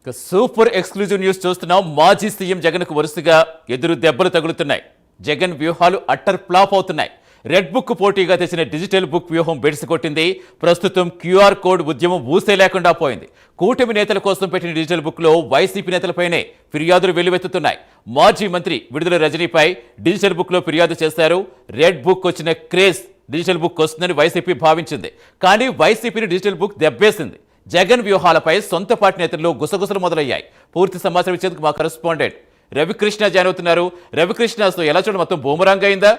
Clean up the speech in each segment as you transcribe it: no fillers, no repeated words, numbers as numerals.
Super exclusive news చూస్తున్నాం. మాజీ CM Jagan కు వరుసగా ఎదురు దెబ్బలు తగులుతున్నాయి. జగన్ వ్యూహాలు అట్టర్ ఫ్లాప్ అవుతున్నాయి. రెడ్ బుక్ పోటీగా తెచ్చిన డిజిటల్ బుక్ వ్యూహం బెడిసికొట్టింది. ప్రస్తుతం క్యూఆర్ కోడ్ ఉద్యమం ఊసే లేకుండా పోయింది. కూటమి నేతల కోసం పెట్టిన డిజిటల్ బుక్ లో వైసీపీ నేతలపైనే ఫిర్యాదులు వెల్లువెత్తుతున్నాయి. మాజీ మంత్రి విడుదల రజనీపై డిజిటల్ బుక్ లో ఫిర్యాదు చేశారు. రెడ్ బుక్ వచ్చిన క్రేజ్ డిజిటల్ బుక్ వస్తుందని వైసీపీ భావించింది. కానీ వైసీపీని డిజిటల్ బుక్ దెబ్బేసింది. జగన్ వ్యూహాలపై సొంత పార్టీ నేతల్లో గుసగుసలు మొదలయ్యాయి. పూర్తి సమాచారం ఇచ్చేందుకు మా కరెస్పాండెంట్ రవికృష్ణ జాయిన్ అవుతున్నారు. రవికృష్ణ, అసలు ఎలా చూడండి, మొత్తం బూమరాంగ్ అయిందా?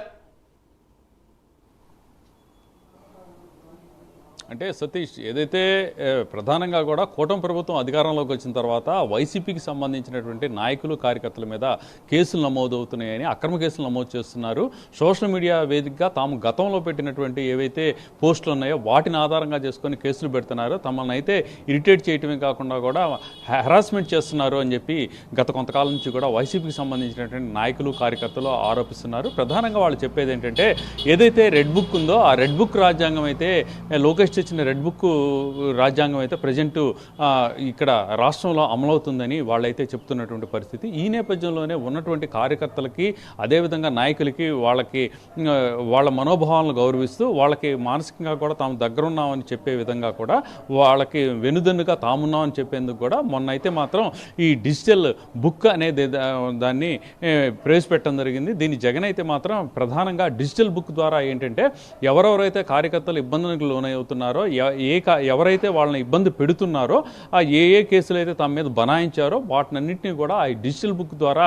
అంటే సతీష్, ఏదైతే ప్రధానంగా కూడా కూటమి ప్రభుత్వం అధికారంలోకి వచ్చిన తర్వాత వైసీపీకి సంబంధించినటువంటి నాయకులు కార్యకర్తల మీద కేసులు నమోదవుతున్నాయని, అక్రమ కేసులు నమోదు చేస్తున్నారు. సోషల్ మీడియా వేదికగా తాము గతంలో పెట్టినటువంటి ఏవైతే పోస్టులు ఉన్నాయో వాటిని ఆధారంగా చేసుకొని కేసులు పెడుతున్నారు. తమను అయితే ఇరిటేట్ చేయటమే కాకుండా కూడా హెరాస్మెంట్ చేస్తున్నారు అని చెప్పి గత కొంతకాలం నుంచి కూడా వైసీపీకి సంబంధించినటువంటి నాయకులు కార్యకర్తలు ఆరోపిస్తున్నారు. ప్రధానంగా వాళ్ళు చెప్పేది ఏంటంటే, ఏదైతే రెడ్ బుక్ ఉందో ఆ రెడ్ బుక్ రాజ్యాంగం అయితే లోకేష్ ఇచ్చిన రెడ్ బుక్ రాజ్యాంగం అయితే ప్రజెంటు ఇక్కడ రాష్ట్రంలో అమలవుతుందని వాళ్ళైతే చెప్తున్నటువంటి పరిస్థితి. ఈ నేపథ్యంలోనే ఉన్నటువంటి కార్యకర్తలకి, అదేవిధంగా నాయకులకి, వాళ్ళ మనోభావాలను గౌరవిస్తూ వాళ్ళకి మానసికంగా కూడా తాము దగ్గరున్నామని చెప్పే విధంగా కూడా వాళ్ళకి వెనుదన్నుగా తామున్నామని చెప్పేందుకు కూడా మొన్న అయితే మాత్రం ఈ డిజిటల్ బుక్ అనేది దాన్ని ప్రవేశపెట్టడం జరిగింది. దీన్ని జగన్ అయితే మాత్రం ప్రధానంగా డిజిటల్ బుక్ ద్వారా ఏంటంటే ఎవరెవరైతే కార్యకర్తలు ఇబ్బందులకు లోనవుతున్నారో, ఎవరైతే వాళ్ళని ఇబ్బంది పెడుతున్నారో, ఆ ఏ కేసులు అయితే తమ మీద బనాయించారో వాటినన్నింటినీ కూడా ఆ డిజిటల్ బుక్ ద్వారా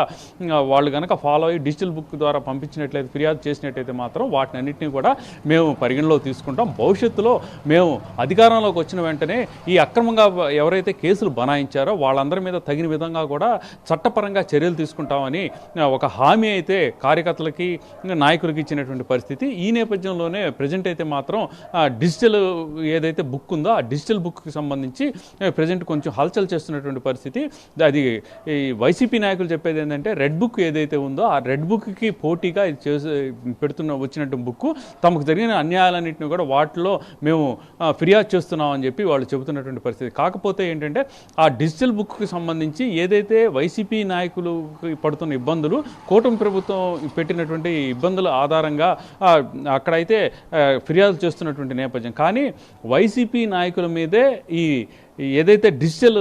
వాళ్ళు కనుక ఫాలో అయ్యి డిజిటల్ బుక్ ద్వారా పంపించినట్లయితే, ఫిర్యాదు చేసినట్లయితే మాత్రం వాటినన్నింటినీ కూడా మేము పరిగణలో తీసుకుంటాం. భవిష్యత్తులో మేము అధికారంలోకి వచ్చిన వెంటనే ఈ అక్రమంగా ఎవరైతే కేసులు బనాయించారో వాళ్ళందరి మీద తగిన విధంగా కూడా చట్టపరంగా చర్యలు తీసుకుంటామని ఒక హామీ అయితే కార్యకర్తలకి, నాయకులకి ఇచ్చినటువంటి పరిస్థితి. ఈ నేపథ్యంలోనే ప్రజెంట్ అయితే మాత్రం డిజిటల్ ఏదైతే బుక్ ఉందో ఆ డిజిటల్ బుక్కి సంబంధించి ప్రజెంట్ కొంచెం హల్చల్ చేస్తున్నటువంటి పరిస్థితి. అది ఈ వైసీపీ నాయకులు చెప్పేది ఏంటంటే, రెడ్ బుక్ ఏదైతే ఉందో ఆ రెడ్ బుక్కి పోటీగా వచ్చినట్టు బుక్ తమకు జరిగిన అన్యాయాలన్నింటినీ కూడా వాటిలో మేము ఫిర్యాదు చేస్తున్నామని చెప్పి వాళ్ళు చెబుతున్నటువంటి పరిస్థితి. కాకపోతే ఏంటంటే, ఆ డిజిటల్ బుక్కి సంబంధించి ఏదైతే వైసీపీ నాయకులు పడుతున్న ఇబ్బందులు, కూటమి ప్రభుత్వం పెట్టినటువంటి ఇబ్బందుల ఆధారంగా అక్కడైతే ఫిర్యాదు చేస్తున్నటువంటి నేపథ్యం. కానీ వైసీపీ నాయకుల మీదే ఈ ఏదైతే డిజిటల్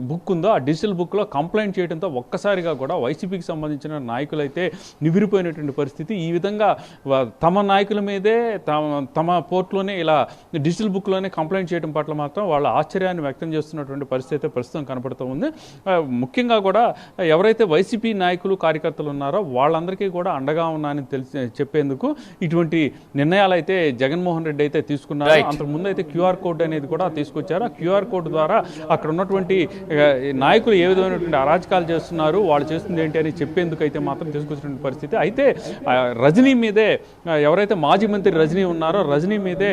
బుక్ ఉందో ఆ డిజిటల్ బుక్లో కంప్లైంట్ చేయడంతో ఒక్కసారిగా కూడా వైసీపీకి సంబంధించిన నాయకులైతే నివిరిపోయినటువంటి పరిస్థితి. ఈ విధంగా తమ నాయకుల మీదే తమ పోర్ట్లోనే ఇలా డిజిటల్ బుక్లోనే కంప్లైంట్ చేయడం పట్ల మాత్రం వాళ్ళ ఆశ్చర్యాన్ని వ్యక్తం చేస్తున్నటువంటి పరిస్థితి ప్రస్తుతం కనపడుతూ ఉంది. ముఖ్యంగా కూడా ఎవరైతే వైసీపీ నాయకులు కార్యకర్తలు ఉన్నారో వాళ్ళందరికీ కూడా అండగా ఉన్నానని చెప్పేందుకు ఇటువంటి నిర్ణయాలు అయితే జగన్మోహన్ రెడ్డి అయితే తీసుకున్నారు. అంతకుముందు అయితే క్యూఆర్ కోడ్ అనేది కూడా తీసుకొచ్చారు. ఆ క్యూఆర్ కోడ్ ద్వారా అక్కడ ఉన్నటువంటి నాయకులు ఏ విధమైనటువంటి అరాచకాలు చేస్తున్నారు, వాళ్ళు చేస్తుంది ఏంటి అని చెప్పేందుకు అయితే మాత్రం తీసుకొచ్చినటువంటి పరిస్థితి. అయితే రజనీ మీదే, ఎవరైతే మాజీ మంత్రి రజనీ ఉన్నారో రజనీ మీదే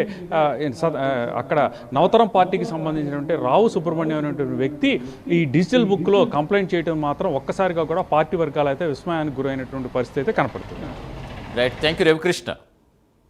అక్కడ నవతరం పార్టీకి సంబంధించినటువంటి రావు సుబ్రహ్మణ్యం అనేటువంటి వ్యక్తి ఈ డిజిటల్ బుక్లో కంప్లైంట్ చేయడం మాత్రం ఒక్కసారిగా కూడా పార్టీ వర్గాలు అయితే విస్మయానికి గురైనటువంటి పరిస్థితి అయితే కనపడుతుంది. Right, thank you Ravikrishna.